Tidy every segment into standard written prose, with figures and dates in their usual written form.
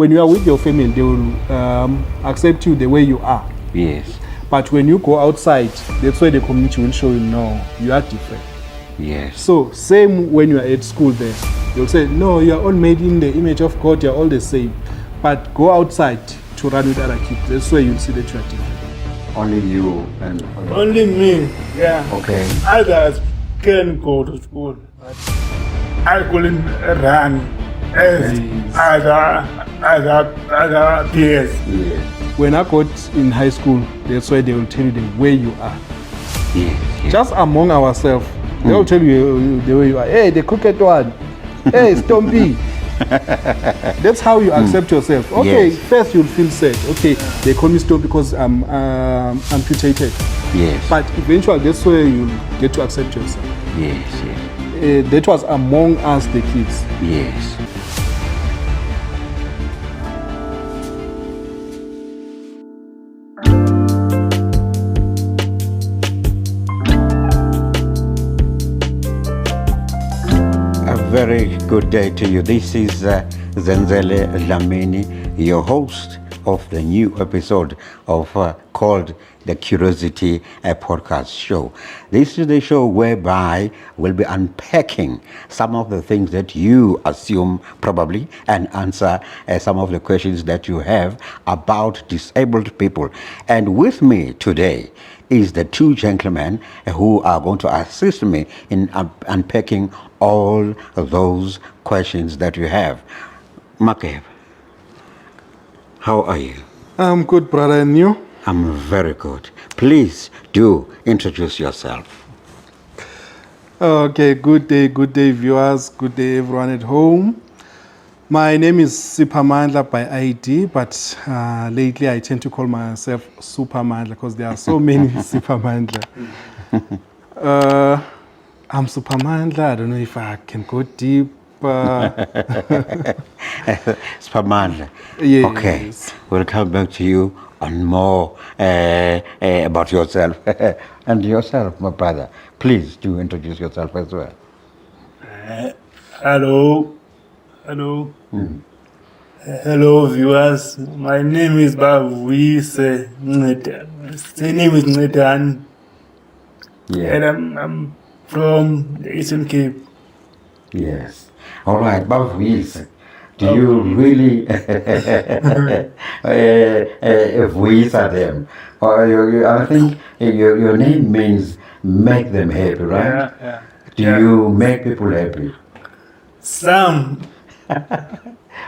when you are with your family, they will accept you the way you are. Yes. But when you go outside, that's why the community will show you, no, you are different. Yes. So same when you are at school there, they'll say, no, you are all made in the image of God, you are all the same. But go outside to run with other kids. That's where you'll see that you are different. Only you and Only me, yeah. Okay. Others can go to school, but I couldn't run as other peers. Yes. When I got in high school, that's why they will tell you the way you are. Yes. Just among ourselves, they will tell you the way you are. Hey, the crooked one. Hey, Stompy. That's how you accept yourself. Okay, Yes. first you'll feel sad. Okay, they call me Stompy because I'm amputated. Yes. But eventually, that's where you'll get to accept yourself. Yes. That was among us, the kids. Yes. Very good day to you. This is Zenzele Lamini, your host of the new episode of called The Curiosity Podcast Show. This is the show whereby we'll be unpacking some of the things that you assume probably and answer some of the questions that you have about disabled people. And with me today is the two gentlemen who are going to assist me in unpacking all of those questions that you have. Makeb, how are you? I'm good, brother, and you? I'm very good. Please do introduce yourself. Okay, good day, viewers. Good day, everyone at home. My name is Sphamandla by ID, but lately I tend to call myself Sphamandla because there are so many Sphamandla. I'm Sphamandla. I don't know if I can go deep. Sphamandla. Yes. Okay, we'll come back to you on more about yourself. And yourself, my brother. Please do introduce yourself as well. Hello. Hello, viewers. My name is Bavuyise. My name is Ncedani. Yeah. And I'm from the Eastern Cape. Yes. All right, Bavuyise. Do you really voice them? Or I think your name means make them happy, right? Yeah. Do you make people happy? Some.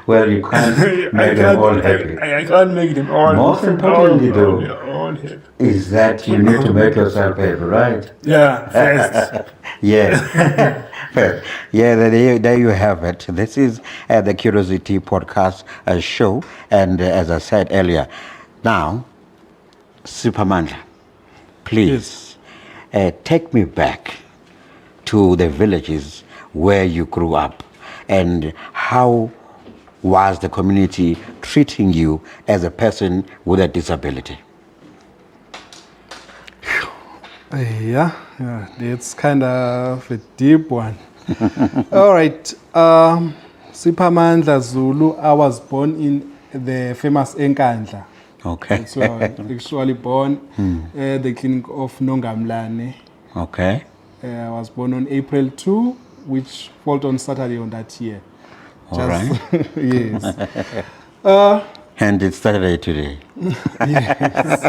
Well, you can't make them all happy. I can't make them all. Most importantly, though, all happy. is that you need to make yourself happy, right? Yeah, first. Yes. First. Yeah, there you have it. This is the Curiosity Podcast show. And as I said earlier, now, Sphamandla, please take me back to the villages where you grew up and how was the community treating you as a person with a disability? Yeah, that's kind of a deep one. All right, Sphamandla Zulu. I was born in the famous Enkandla. Okay. So I was actually born at the clinic of Nongamlane. Okay. I was born on April 2, which fell on Saturday on that year. All right. Yes. And it's Saturday today. Yes.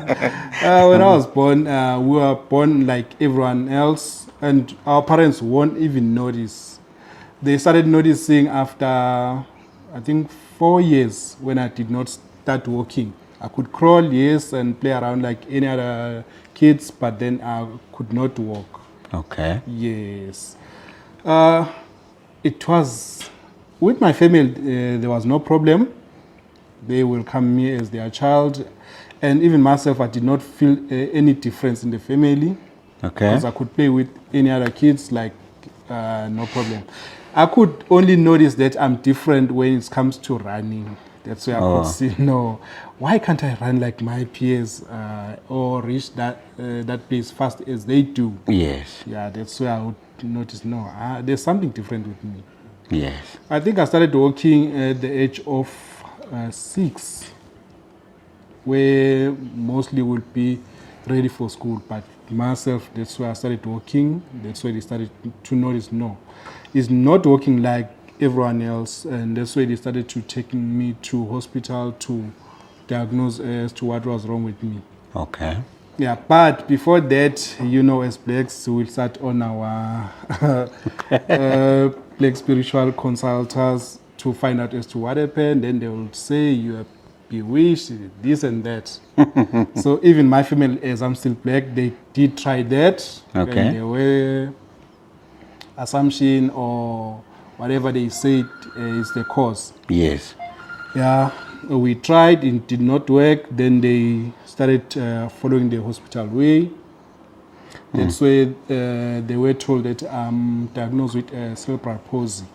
When I was born, we were born like everyone else, and our parents won't even notice. They started noticing after, I think, 4 years when I did not start walking. I could crawl, yes, and play around like any other kids, but then I could not walk. Okay. Yes. It was, with my family, there was no problem. They welcomed me as their child. And even myself, I did not feel any difference in the family. Okay. Because I could play with any other kids, like, no problem. I could only notice that I'm different when it comes to running. That's where I could see, no, why can't I run like my peers or reach that place fast as they do? Yes. Yeah, that's where I would notice, no, there's something different with me. Yes. I think I started walking at the age of 6, where mostly will be ready for school. But myself, that's why I started working. That's why they started to notice, no, it's not working like everyone else. And that's why they started to taking me to hospital to diagnose as to what was wrong with me. Okay. Yeah, but before that, as blacks, we'll start on our black spiritual consultants to find out as to what happened. Then they will say you are bewitched, this and that. So even my family, as I'm still black, they did try that. Okay. And there were assumption or whatever they said is the cause. Yes. Yeah, we tried, it did not work. Then they started following the hospital way. That's why they were told that I'm diagnosed with cerebral palsy.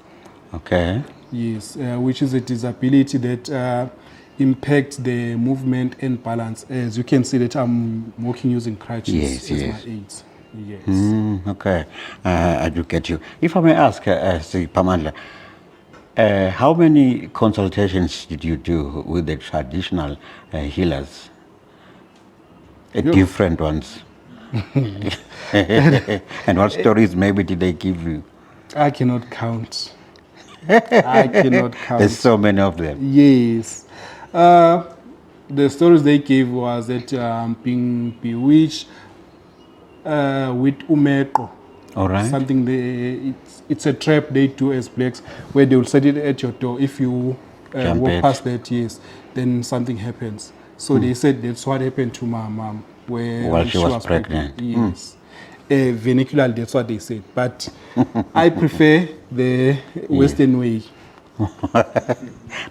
Okay. Yes, which is a disability that impacts the movement and balance. As you can see that I'm walking using crutches Yes, as yes. my aids. Yes. Okay. I do get you. If I may ask, Sphamandla, how many consultations did you do with the traditional healers? Different ones. And what stories maybe did they give you? I cannot count. I cannot count. There's so many of them. Yes. The stories they gave was that being bewitched with umeko. All right. Something it's a trap they do as blacks where they will set it at your door. If you Jump walk it. past that, yes, then something happens. So they said that's what happened to my mom While she was pregnant. Yes. Vernacular, that's what they said. But I prefer the Western way.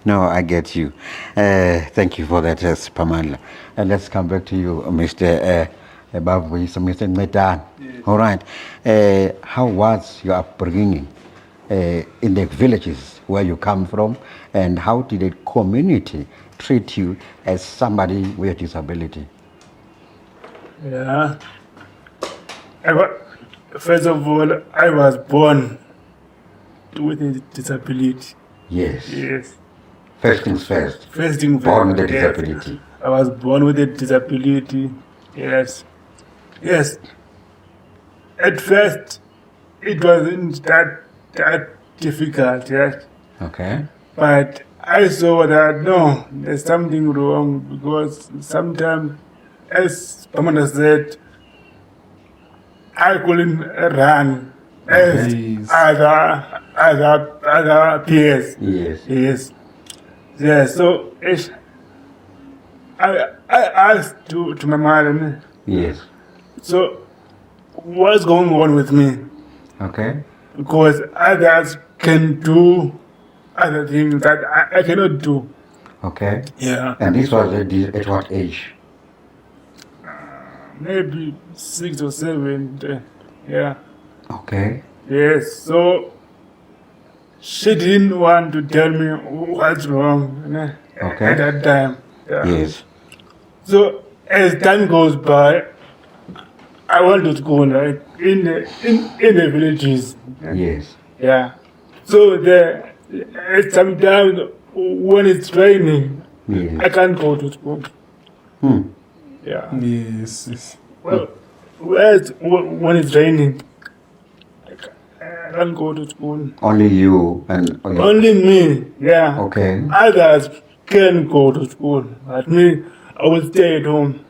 No, I get you. Thank you for that, Sphamandla. And let's come back to you, Mr. Bavuyise, Mr. Ncedani. All right. How was your upbringing in the villages where you come from, and how did the community treat you as somebody with a disability? Yeah. First of all, I was born with a disability. Yes. Yes. First things first. First thing Born with a yes. disability. I was born with a disability. Yes. Yes. At first, it wasn't that difficult, yes. Okay. But I saw that no, there's something wrong because sometimes, as Sphamandla said, I couldn't run as Yes. other peers. Yes. Yes. Yeah, so I asked to my mother, Yes. so what's going on with me? Okay. Because others can do other things that I cannot do. Okay. Yeah. And this was at what age? Maybe 6 or 7. Yeah. Okay. Yes. So she didn't want to tell me what's wrong Okay. at that time. Yeah. Yes. So as time goes by, I went to school right in the villages. Yes. Yeah. So there, sometimes when it's raining, Yes. I can't go to school. Yeah. Yes. Well, when it's raining, I can't go to school. Only you and Only me. Yeah. Okay. Others can go to school, but me, I will stay at home.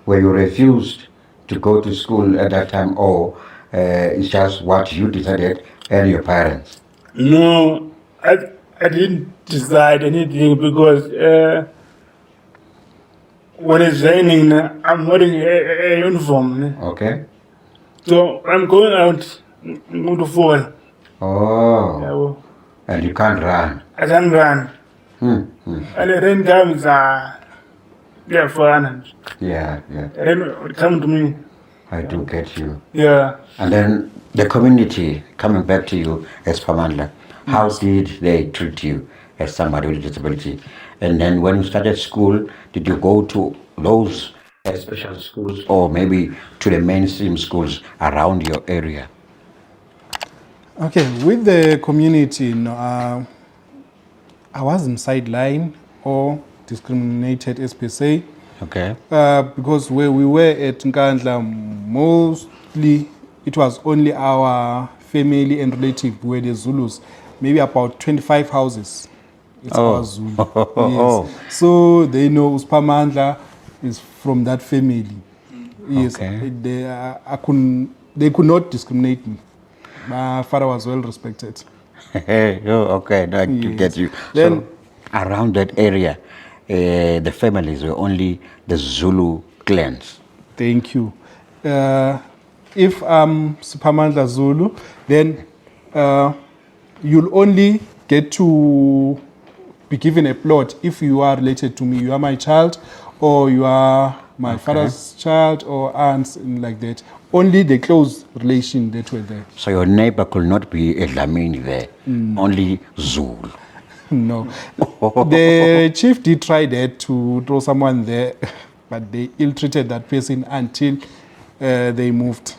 Were you refused to go to school at that time, or it's just what you decided and your parents? No, I didn't decide anything because when it's raining, I'm wearing a uniform. Okay. So I'm going out to fall. Yeah, Oh, well, and you can't run. I can't run. And the rain comes, they're fun. Yeah, yeah. The rain will come to me. I do get you. Yeah. And then the community, coming back to you as Sphamandla, how did they treat you as somebody with a disability? And then when you started school, did you go to those special schools or maybe to the mainstream schools around your area? Okay, with the community, I wasn't sidelined or discriminated as per se. Okay. Because where we were at Nkandla, mostly it was only our family and relative were the Zulus. Maybe about 25 houses. It's Oh. our Zulu. Yes. So they know Sphamandla is from that family. Yes. Okay. They could not discriminate me. My father was well respected. Okay, now I Yes. get you. Then- So around that area, the families were only the Zulu clans. Thank you. If I'm Sphamandla Zulu, then you'll only get to be given a plot if you are related to me. You are my child, or you are my father's child, or aunts, and like that. Only the close relation that were there. So your neighbor could not be a Dlamini there, only Zulu. No. The chief did try that to throw someone there, but they ill-treated that person until they moved.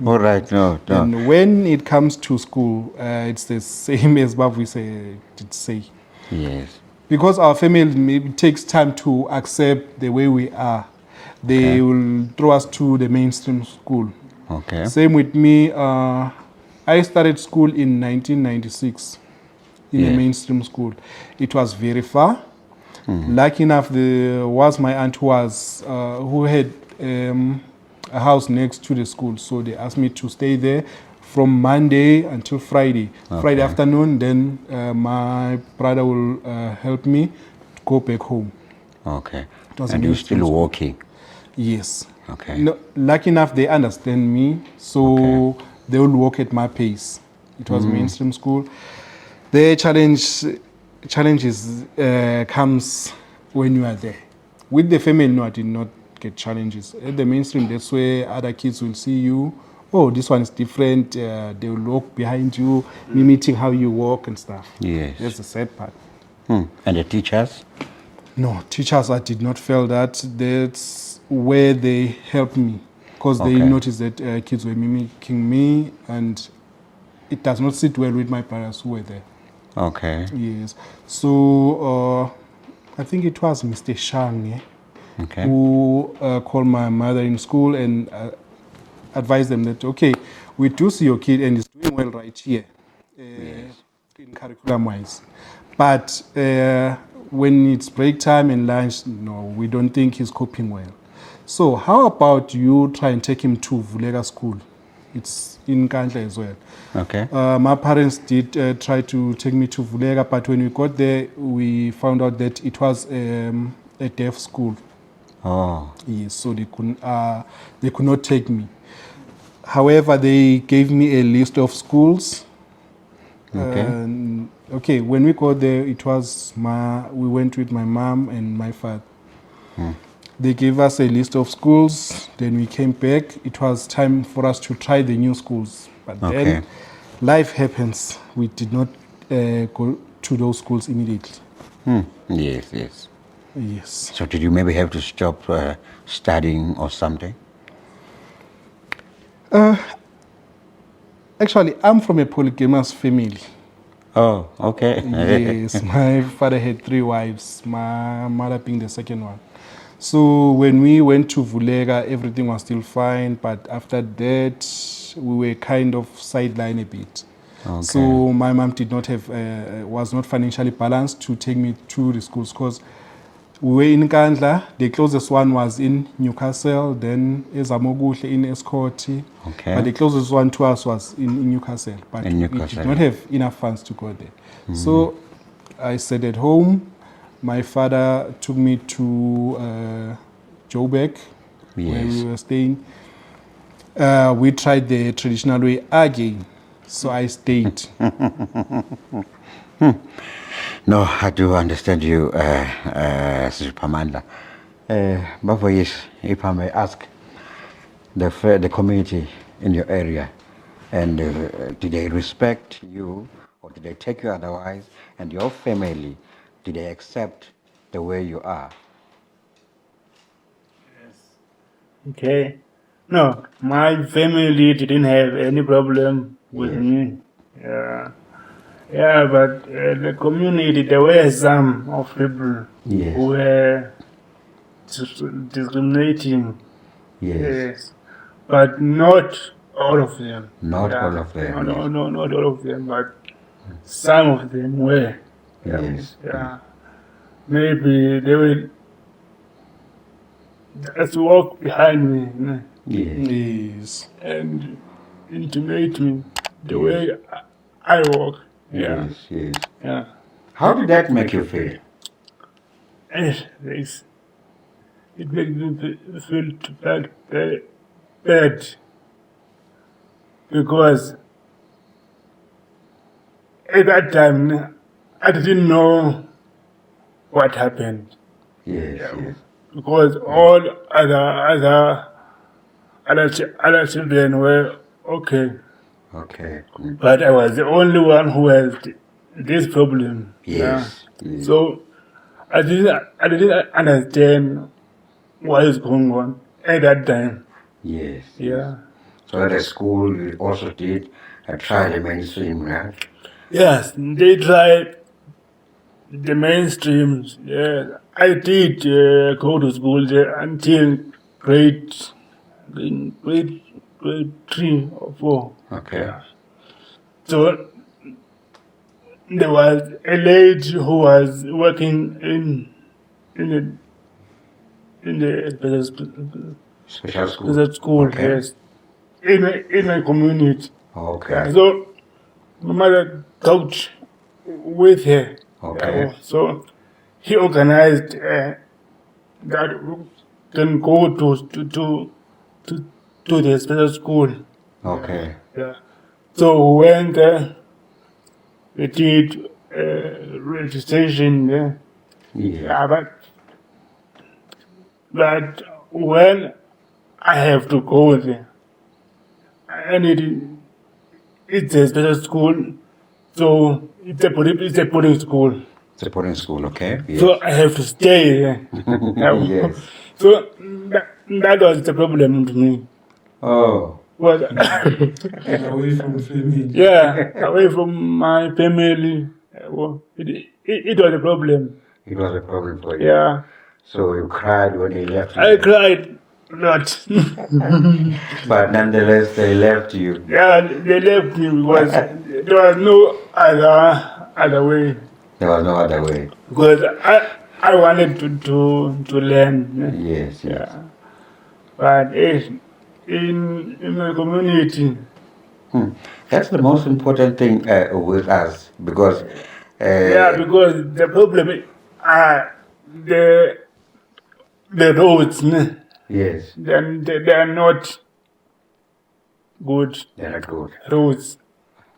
All right, no. And when it comes to school, it's the same as Bavuyise did say. Yes. Because our family maybe takes time to accept the way we are, they will throw us to the mainstream school. Okay. Same with me. I started school in 1996 in a Yes. mainstream school. It was very far. Lucky enough, there was my aunt who had a house next to the school, so they asked me to stay there from Monday until Friday. Friday afternoon, then my brother will help me to go back home. Okay. It was And you're mainstream still school. working. Yes. Okay. No, lucky enough, they understand me, so they will work at my pace. It was mainstream school. The challenges comes when you are there. With the family, no, I did not get challenges. At the mainstream, that's where other kids will see you. Oh, this one is different. They will walk behind you, mimicking how you walk and stuff. Yes. That's the sad part. And the teachers? No, teachers, I did not feel that. That's where they helped me, because they Okay. noticed that kids were mimicking me, and it does not sit well with my parents who were there. Okay. Yes. So I think it was Mr. Shang Okay. who called my mother in school and advised them that, okay, we do see your kid and he's doing well right here in curriculum-wise. But when it's break time and lunch, no, we don't think he's coping well. So how about you try and take him to Vulega School? It's in Nkandla as well. Okay. My parents did try to take me to Vulega, but when we got there, we found out that it was a deaf school. Oh. Yes, so they could not take me. However, they gave me a list of schools. Okay. When we got there, we went with my mom and my father. They gave us a list of schools. Then we came back. It was time for us to try the new schools. But then life happens. We did not go to those schools immediately. Yes, yes. Yes. So did you maybe have to stop studying or something? Actually, I'm from a polygamous family. Oh, okay. Yes, my father had 3 wives, my mother being the second one. So when we went to Vulega, everything was still fine, but after that, we were kind of sidelined a bit. Okay. So my mom did not have, was not financially balanced to take me to the schools, because we were in Nkandla. The closest one was in Newcastle, then Ezamoguhle in Escorti. Okay. But the closest one to us was in Newcastle. But In we Newcastle. did not have enough funds to go there. So I stayed at home. My father took me to Joburg, where Yes. we were staying. We tried the traditional way again. So I stayed. No, I do understand you, Sphamandla. Bavuyise, if I may ask, the community in your area, and do they respect you, or do they take you otherwise? And your family, do they accept the way you are? Okay. No, my family didn't have any problem with Yes. me. Yeah. Yeah, but the community, there were some of people Yes. who were discriminating. Yes. But not all of them. Not all of them. No, yes. not all of them, but some of them were. Yes. Yeah. Maybe they will just walk behind me Yes. Yes. and intimidate me the way I walk. Yeah. Yes. Yes. Yeah. How did that make you feel? And it makes me feel very bad because at that time I didn't know what happened. Yes. Yes. Because all other children were okay, Okay. but I was the only one who has this problem. Yes. Yes. So I didn't understand what is going on at that time. Yes. Yeah. So at the school, you also did a trial mainstream, right? Yes, they tried the mainstreams. Yeah, I did go to school there until grade 3 or 4. Okay. So there was a lady who was working in the Special school. special school, Okay. yes, in a community. Okay. So my mother talked with her. Okay. So he organized that we can go to the special school. Okay. Yeah. So we went there. We did registration there. Yeah. Yeah, but when I have to go there, and it's a special school, so it's a boarding school. It's a boarding school, okay? Yes. So I have to stay there. Yes. So that was the problem to me. Oh. Was Away from family. yeah, away from my family. It was a problem. It was a problem for you. Yeah, So you cried when you left. I cried a lot. But nonetheless, they left you. Yeah, they left me because there was no other way. There was no other way. Because I wanted to learn. Yes, yes. Yeah, but in my community, That's the most important thing with us because. yeah, because the problem are the roads. Yes, Then they are not good they're not good. roads.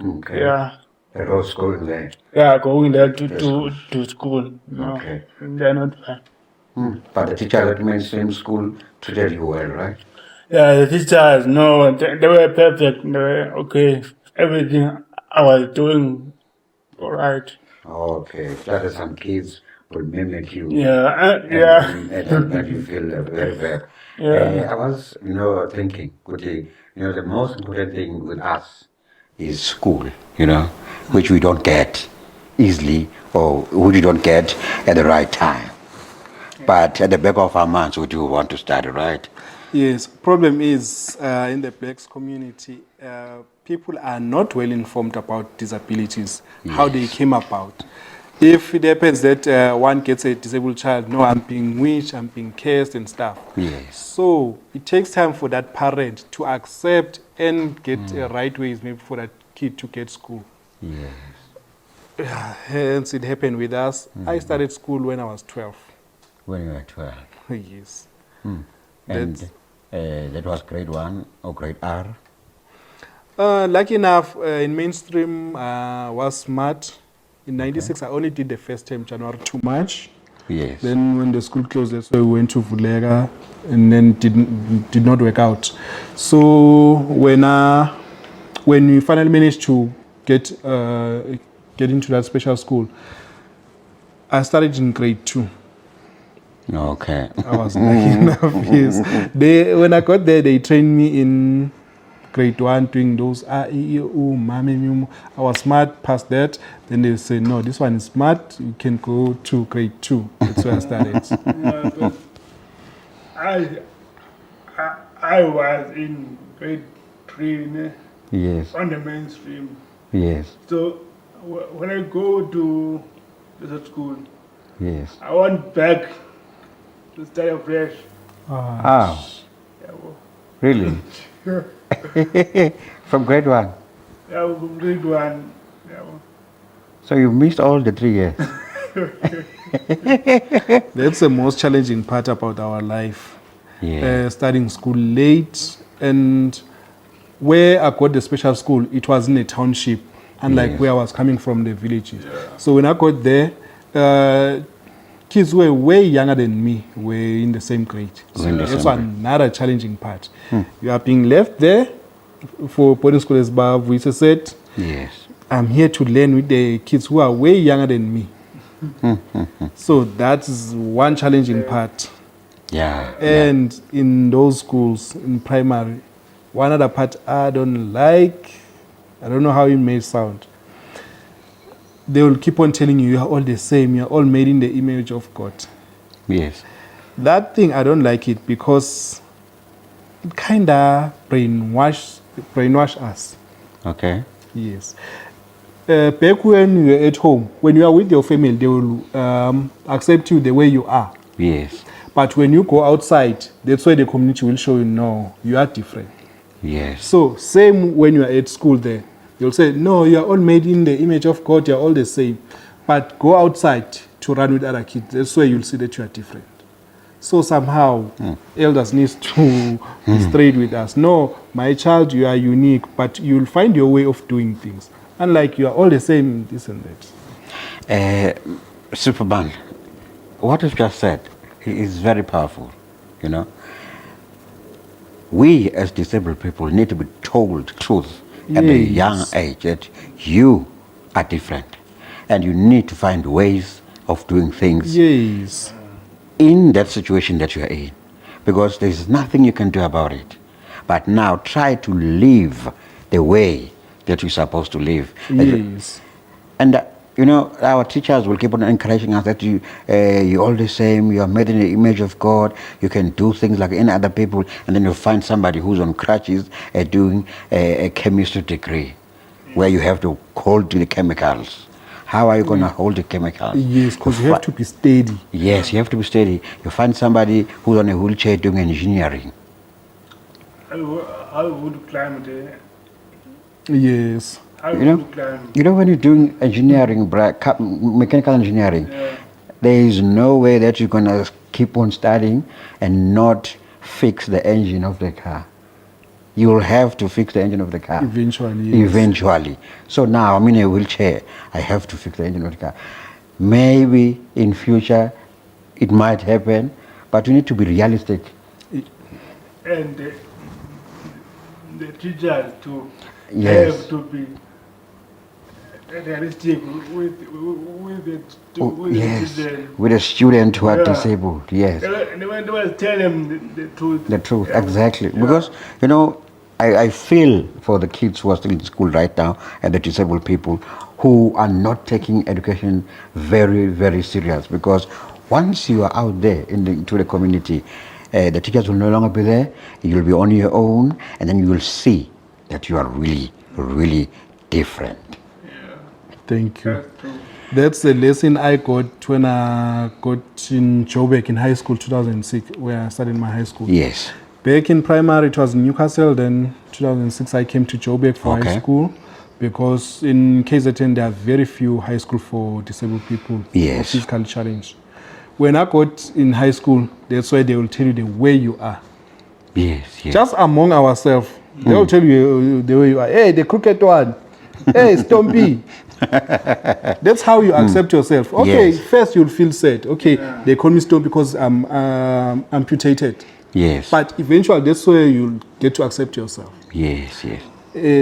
Okay. Yeah. The roads going there. Yeah, going there to school. No, Okay. they're not fine. But the teacher at mainstream school treated you well, right? Yeah, the teachers, no, they were perfect. They were okay. Everything I was doing, all right. Okay. That is some kids will mimic you. Yeah, yeah. And you feel very bad. Yeah. I was, thinking, the most important thing with us is school, which we don't get easily or which we don't get at the right time. But at the back of our minds, we do want to study, right? Yes, problem is in the blacks community, people are not well informed about disabilities, how they came about. If it happens that one gets a disabled child, no, I'm being wished, I'm being cursed and stuff. Yes. So it takes time for that parent to accept and get right ways maybe for that kid to get school. Yes. Hence it happened with us. I started school when I was 12. When you were 12. Yes. And that was grade 1 or grade R? Lucky enough, in mainstream was smart. In 96, I only did the first term, January to March. Yes. Then when the school closed, that's why we went to Vulega, and then did not work out. So when we finally managed to get into that special school, I started in grade 2. Okay. I was lucky enough, yes. When I got there, they trained me in grade 1 doing those I was smart past that. Then they say, no, this one is smart. You can go to grade 2. That's where I started. Yeah, but I was in grade 3 Yes. on the mainstream. Yes. So when I go to the school, Yes. I went back to study afresh. Ah, Yeah, really? From grade 1. yeah, grade 1. Yeah, So you missed all the 3 years. That's the most challenging part about our life. Yeah. Starting school late, and where I got the special school, it was in a township, unlike Yes. where I was coming from, the villages. So when I got there, kids were way younger than me, were in the same grade. So In the that's same grade. another challenging part. You are being left there for boarding school, as Bavuyise said. Yes. I'm here to learn with the kids who are way younger than me. So that is one challenging part. Yeah. And in those schools, in primary, one other part I don't like, I don't know how it may sound. They will keep on telling you, are all the same, you're all made in the image of God. Yes. That thing, I don't like it because it kind of brainwash us. Okay. Yes. Back when you were at home, when you are with your family, they will accept you the way you are. Yes. But when you go outside, that's why the community will show you, no, you are different. Yes. So same when you are at school there, you'll say, no, you are all made in the image of God, you are all the same. But go outside to run with other kids, that's why you'll see that you are different. So somehow, elders need to be straight with us. No, my child, you are unique, but you'll find your way of doing things. Unlike you are all the same, this and that. Sphamandla, what you've just said is very powerful, you know. We as disabled people need to be told truth at a Yes. young age that you are different and you need to find ways of doing things Yes. in that situation that you are in, because there's nothing you can do about it. But now try to live the way that you're supposed to live. Yes. And you know, our teachers will keep on encouraging us that you're all the same, you are made in the image of God, you can do things like any other people, and then you'll find somebody who's on crutches doing a chemistry degree where you have to hold the chemicals. How are you going to hold the chemicals? Yes, because you have to be steady. Yes, you have to be steady. You find somebody who's on a wheelchair doing engineering. I would climb there. Yes. I You know, would climb. you know when you're doing engineering, mechanical engineering, Yeah. there is no way that you're going to keep on studying and not fix the engine of the car. You will have to fix the engine of the car. Eventually, yes. Eventually. So now I'm in a wheelchair. I have to fix the engine of the car. Maybe in future it might happen, but you need to be realistic. And the teachers too Yes. have to be realistic with the Yes, children. with a student who are Yeah. disabled. Yes. And they must tell them the truth. The truth, Yeah. exactly. Yeah. Because, you know, I feel for the kids who are still in school right now and the disabled people who are not taking education very, very serious. Because once you are out there into the community, the teachers will no longer be there, you'll be on your own, and then you will see that you are really, really different. Thank you. That's true. That's the lesson I got when I got in Joburg in high school, 2006, where I started my high school. Yes. Back in primary, it was in Newcastle. Then 2006, I came to Joburg for Okay. high school because in KZN, there are very few high school for disabled people Yes. or physically challenged. When I got in high school, that's why they will tell you the way you are. Yes, yes. Just among ourselves, they will tell you the way you are. Hey, the crooked one. Hey, Stompy. That's how you accept yourself. Okay, Yes. first you'll feel sad. Okay, they call me Stompy because I'm amputated. Yes. But eventually, that's where you'll get to accept yourself. Yes, yes.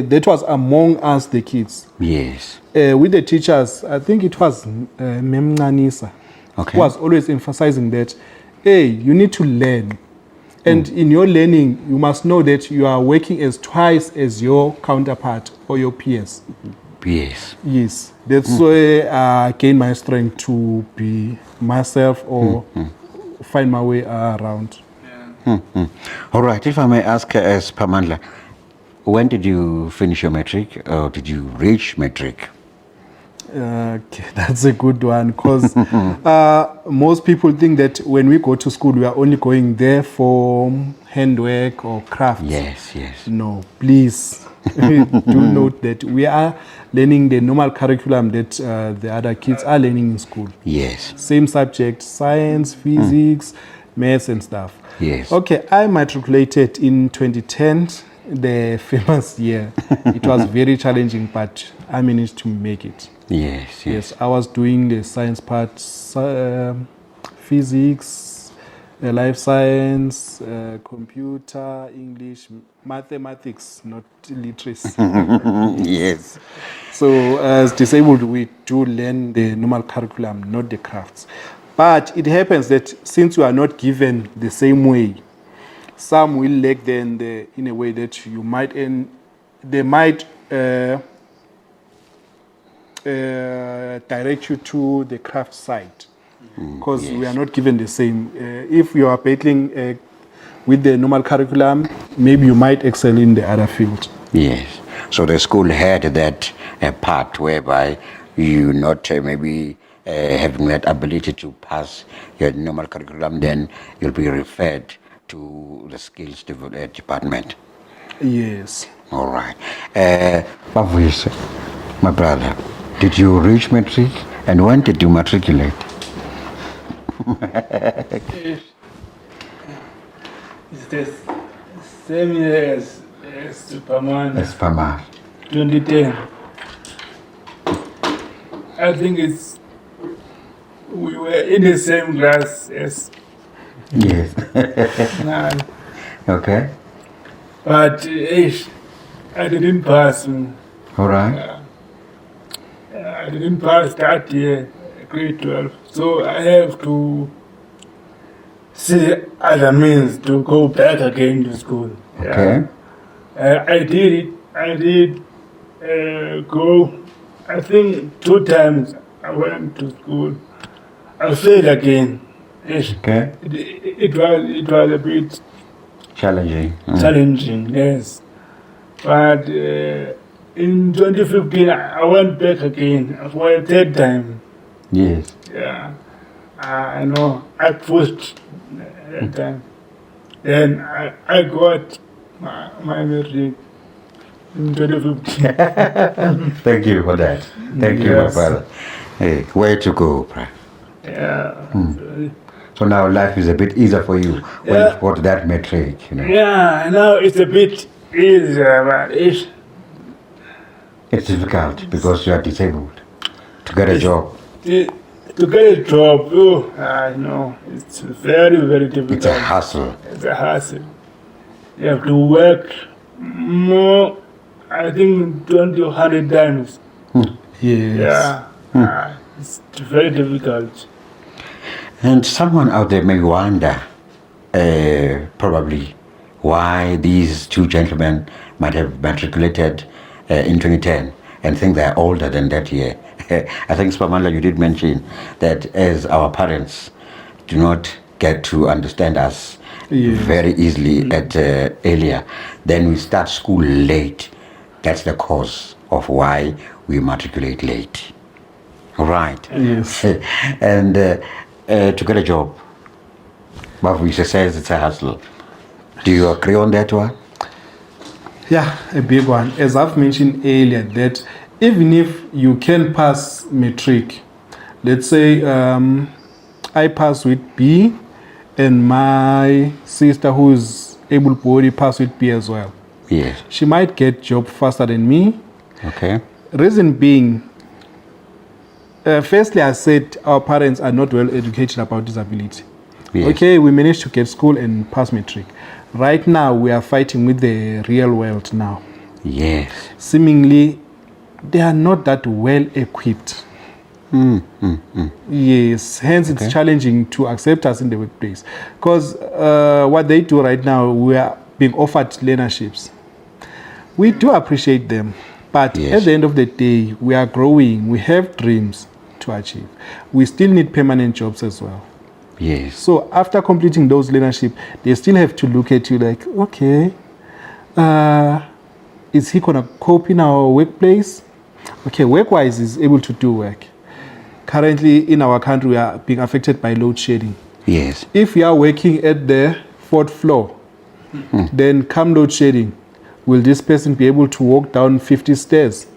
That was among us, the kids. Yes. With the teachers, I think it was Mem Nanisa, Okay. who was always emphasizing that, hey, you need to learn. And in your learning, you must know that you are working as twice as your counterpart or your peers. Yes. Yes, that's where I gain my strength to be myself or find my way around. All right, if I may ask, Sphamandla, when did you finish your matric, or did you reach matric? Okay, that's a good one, because most people think that when we go to school, we are only going there for handwork or crafts. Yes, yes. No, please do note that we are learning the normal curriculum that the other kids are learning in school. Yes. Same subject, science, physics, maths and stuff. Yes. Okay, I matriculated in 2010, the famous year. It was very challenging, but I managed to make it. Yes, yes. Yes, I was doing the science part, physics, life science, computer, English, mathematics, not literacy. Yes. So as disabled, we do learn the normal curriculum, not the crafts. But it happens that since you are not given the same way, some will lack then in a way that you might, and they might direct you to the craft side, because we are not given the same. If you are battling with the normal curriculum, maybe you might excel in the other field. Yes. So the school had that part whereby you not maybe having that ability to pass your normal curriculum, then you'll be referred to the skills department. Yes. All right. Bavuyise, my brother, did you reach matric, and when did you matriculate? It's the same year as Sphamandla, Sphamandla. 2010. I think we were in the same class as Yes. now. Okay. But I didn't pass. All right. I didn't pass that year, grade 12. So I have to see other means to go back again to school. Okay. I did it. I did go, I think 2 times I went to school. I failed again. Yes. Okay. It was a bit Challenging. challenging, yes. But in 2015, I went back again for a 3rd time. Yes. Yeah. I know. I pushed that time. Then I got my matric in 2015. Thank you for that. Thank you, my Yes. brother. Hey, way to go, bro. Yeah. So now life is a bit easier for you when Yeah. you got that matric, you know. Yeah, now it's a bit easier, but It's difficult because you are disabled to get a job. to get a job, I know, it's very, very difficult. It's a hassle. It's a hassle. You have to work more, I think 20 or 100 times. Yes. Yeah. It's very difficult. And someone out there may wonder, probably, why these 2 gentlemen might have matriculated in 2010 and think they're older than that year. I think, Sphamandla, you did mention that as our parents do not get to understand us very easily at earlier, then we start school late. That's the cause of why we matriculate late. Right. Yes. And to get a job, Bavuyise says it's a hustle. Do you agree on that one? Yeah, a big one. As I've mentioned earlier, that even if you can pass matric, let's say I pass with B and my sister who is able-bodied pass with B as well. Yes. She might get job faster than me. Okay. Reason being, firstly, I said our parents are not well educated about disability. Yes. Okay, we managed to get school and pass matric. Right now, we are fighting with the real world now. Yes. Seemingly, they are not that well equipped. Yes, hence it's challenging to accept us in the workplace. Because what they do right now, we are being offered learnerships. We do appreciate them, but at the end of the day, we are growing, we have dreams to achieve. We still need permanent jobs as well. Yes. So after completing those learnership, they still have to look at you like, okay, is he gonna cope in our workplace? Okay, work-wise, he's able to do work. Currently in our country, we are being affected by load shedding. Yes. If you are working at the 4th floor, then come load shedding, will this person be able to walk down 50 stairs?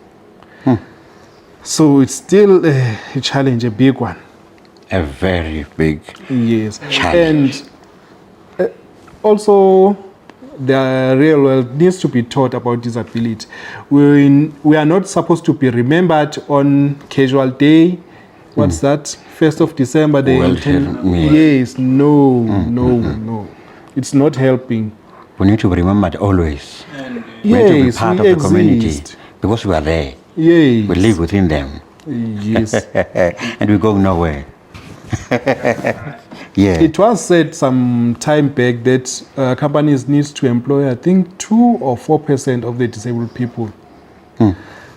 So it's still a challenge, a big one. A very big And challenge. also, the real world needs to be taught about disability. We are not supposed to be remembered on casual day. What's that? 1st of December. Yes, no. It's not helping. We need to be remembered always. We need to be part of the community because we are there. Yes. We live within them. Yes. And we go nowhere. It was said some time back that companies need to employ, I think, 2 or 4% of the disabled people.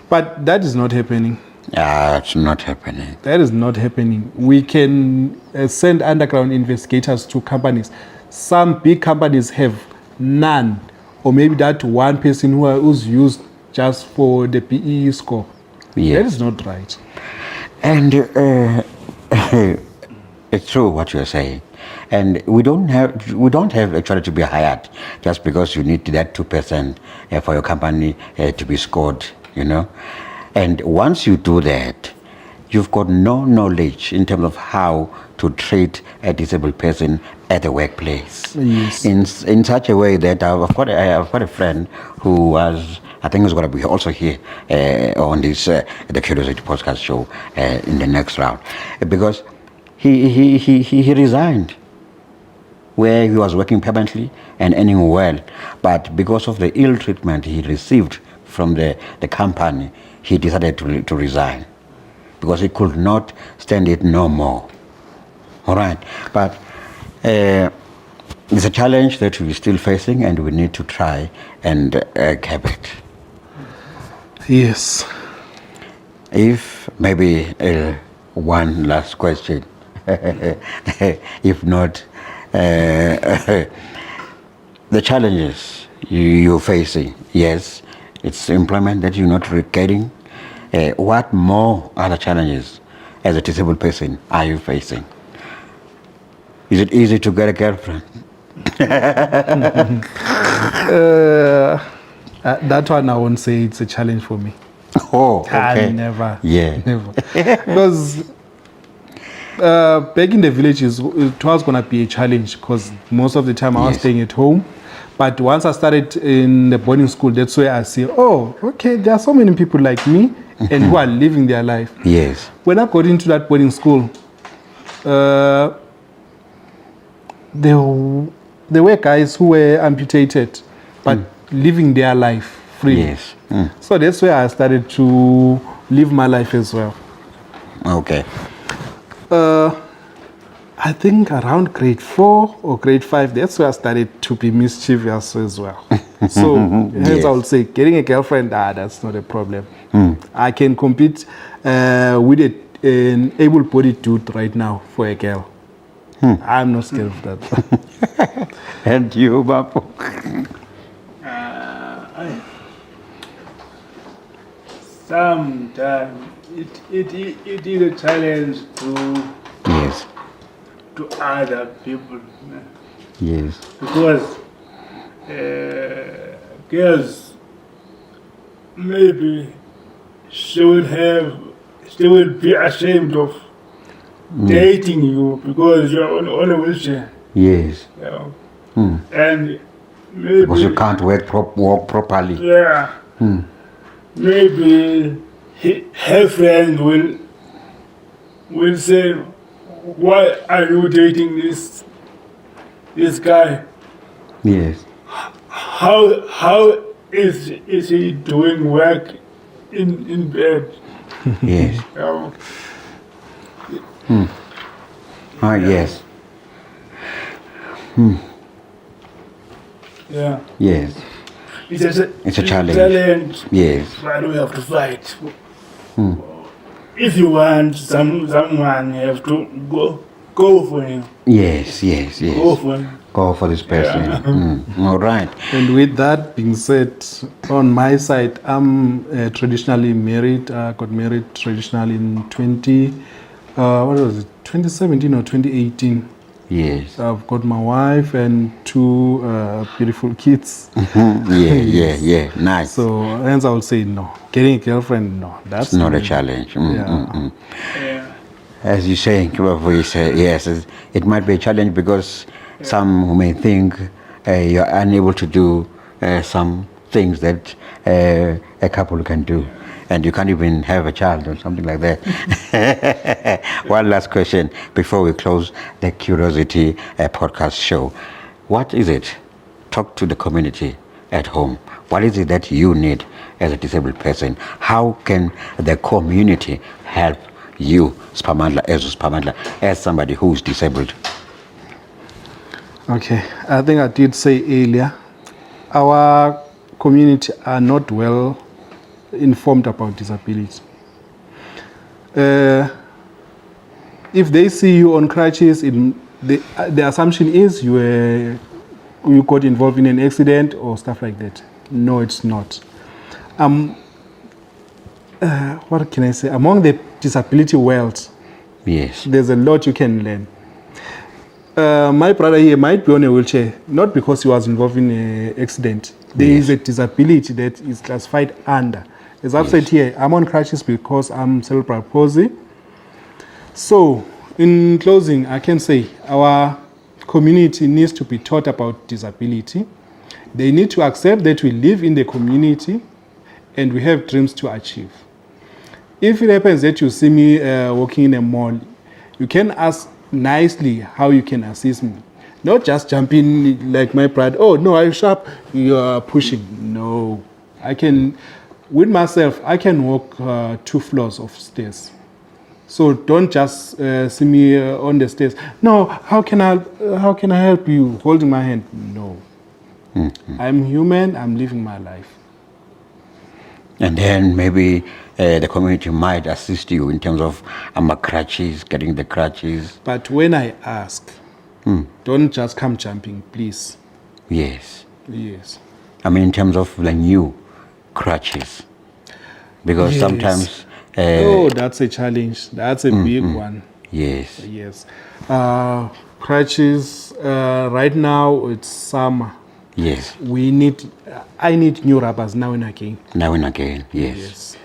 But that is not happening. It's not happening. That is not happening. We can send underground investigators to companies. Some big companies have none, or maybe that one person who's used just for the PE score. That is not right. And it's true what you're saying. And we don't have actually to be hired just because you need that 2% for your company to be scored, you know. And once you do that, you've got no knowledge in terms of how to treat a disabled person at the workplace. Yes. In such a way that I've got a friend who was, I think, is going to be also here on this the Curiosity Podcast show in the next round, because he resigned where he was working permanently and earning well, but because of the ill treatment he received from the company, he decided to resign because he could not stand it no more. All right, but it's a challenge that we're still facing, and we need to try and cap it. Yes. If maybe one last question, if not, the challenges you're facing, yes, it's employment that you're not getting. What more other challenges as a disabled person are you facing? Is it easy to get a girlfriend? That one I won't say it's a challenge for me. Oh, okay. Never. Yeah. Never. Because back in the villages, it was going to be a challenge because most of the time I was staying at home. But once I started in the boarding school, that's where I see, oh, okay, there are so many people like me and who are living their life. Yes. When I got into that boarding school, there were guys who were amputated, but living their life free. Yes. So that's where I started to live my life as well. Okay. I think around grade 4 or grade 5, that's where I started to be mischievous as well. So hence I would say getting a girlfriend, that's not a problem. I can compete with an able-bodied dude right now for a girl. I'm not scared of that. And you, Bapu? Sometimes it is a challenge to other people. Yes. Because girls, maybe she will be ashamed of dating you because you're on a wheelchair. Yes. You know? And maybe Because you can't walk properly. Yeah. Maybe her friend will say, "Why are you dating this guy? Yes. How is he doing work in bed?" Yes. You know? Ah, yes. Yeah. Yes. It's a challenge. Yes. But we have to fight. If you want someone, you have to go for him. Yes. Go for him. Go for this person. All right. And with that being said, on my side, I'm traditionally married. I got married traditionally in 2017 or 2018. Yes. I've got my wife and two beautiful kids. Yeah. Nice. So hence I would say no. Getting a girlfriend, no. That's It's not a challenge. Yeah. Yeah. As you're saying, yes, it might be a challenge because some may think you're unable to do some things that a couple can do. And you can't even have a child or something like that. One last question before we close the Curiosity podcast show. What is it? Talk to the community at home. What is it that you need as a disabled person? How can the community help you, Sphamandla, as somebody who's disabled? Okay, I think I did say earlier, our community are not well informed about disability. If they see you on crutches, the assumption is you got involved in an accident or stuff like that. No, it's not. What can I say? Among the disability world, Yes. there's a lot you can learn. My brother here might be on a wheelchair, not because he was involved in an accident. There is a disability that is classified under. As I've said here, I'm on crutches because I'm cerebral palsy. So, in closing, I can say our community needs to be taught about disability. They need to accept that we live in the community and we have dreams to achieve. If it happens that you see me walking in a mall, you can ask nicely how you can assist me. Not just jump in like my brother, oh no, are you sharp? You are pushing. No. With myself, I can walk 2 floors of stairs. So don't just see me on the stairs. No, how can I help you holding my hand? No. I'm human, I'm living my life. And then maybe the community might assist you in terms of crutches, getting the crutches. But when I ask, don't just come jumping, please. Yes. Yes. I mean, in terms of the new crutches. Because Yes. sometimes... that's a challenge. That's a big one. Yes. Yes. Crutches, right now it's summer. Yes. I need new rubbers now and again. Now and again, yes. Yes.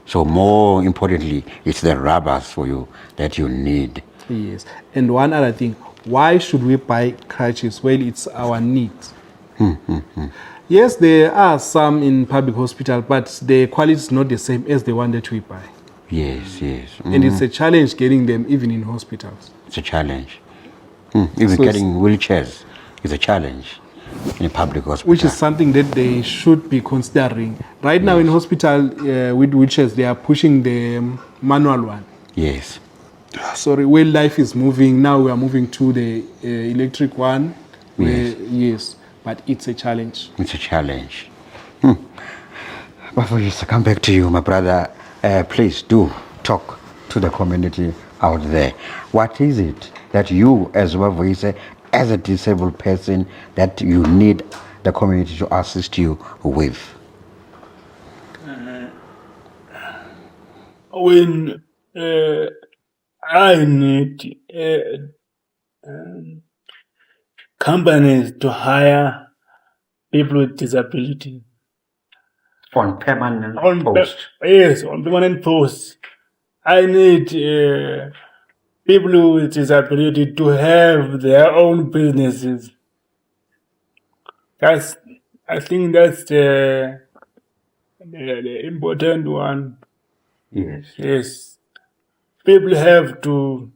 So more importantly, it's the rubbers for you that you need. Yes. And one other thing, why should we buy crutches? Well, it's our needs. Yes, there are some in public hospital, but the quality is not the same as the one that we buy. Yes. And it's a challenge getting them even in hospitals. It's a challenge. Even So getting wheelchairs is a challenge in a public hospital. Which is something that they should be considering. Right now in hospital with wheelchairs, they are pushing the manual one. Yes. Sorry, where life is moving, now we are moving to the electric one. Yes, but it's a challenge. It's a challenge. Bavuyise, come back to you, my brother. Please do talk to the community out there. What is it that you, as Bavuyise, as a disabled person, that you need the community to assist you with? When I need companies to hire people with disability. On permanent Yes, on permanent posts. I need people with disability to have their own businesses. I think that's the important one. Yes. Yes, people have to.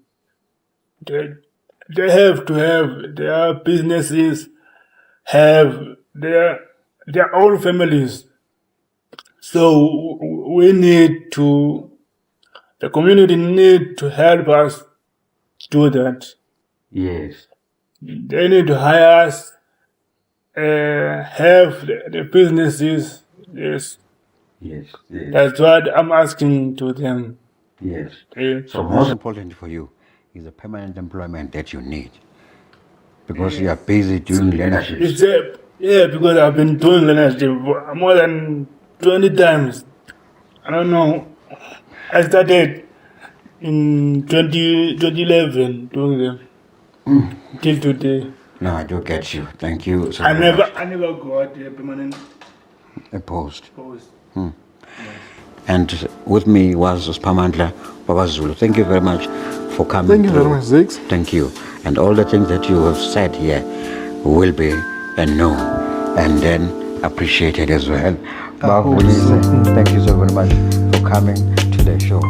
They have to have their businesses, have their own families. So we need to. The community need to help us do that. Yes. They need to hire us, have the businesses. Yes, Yes. Yes. that's what I'm asking to them. Yes. Eh, So most important for you is a permanent employment that you need, because you are busy doing learnerships. It's because I've been doing learnership more than 20 times. I don't know. I started in 2011 doing them till today. No, I do get you. Thank you so I very much. never got a permanent Opposed. post. And with me was Sphamandla Baba Zulu. Thank you very much for coming. Thank you very through. much, Ziggs. Thank you. And all the things that you have said here will be known and then appreciated as well. Bavuyise, thank you so very much for coming to the show.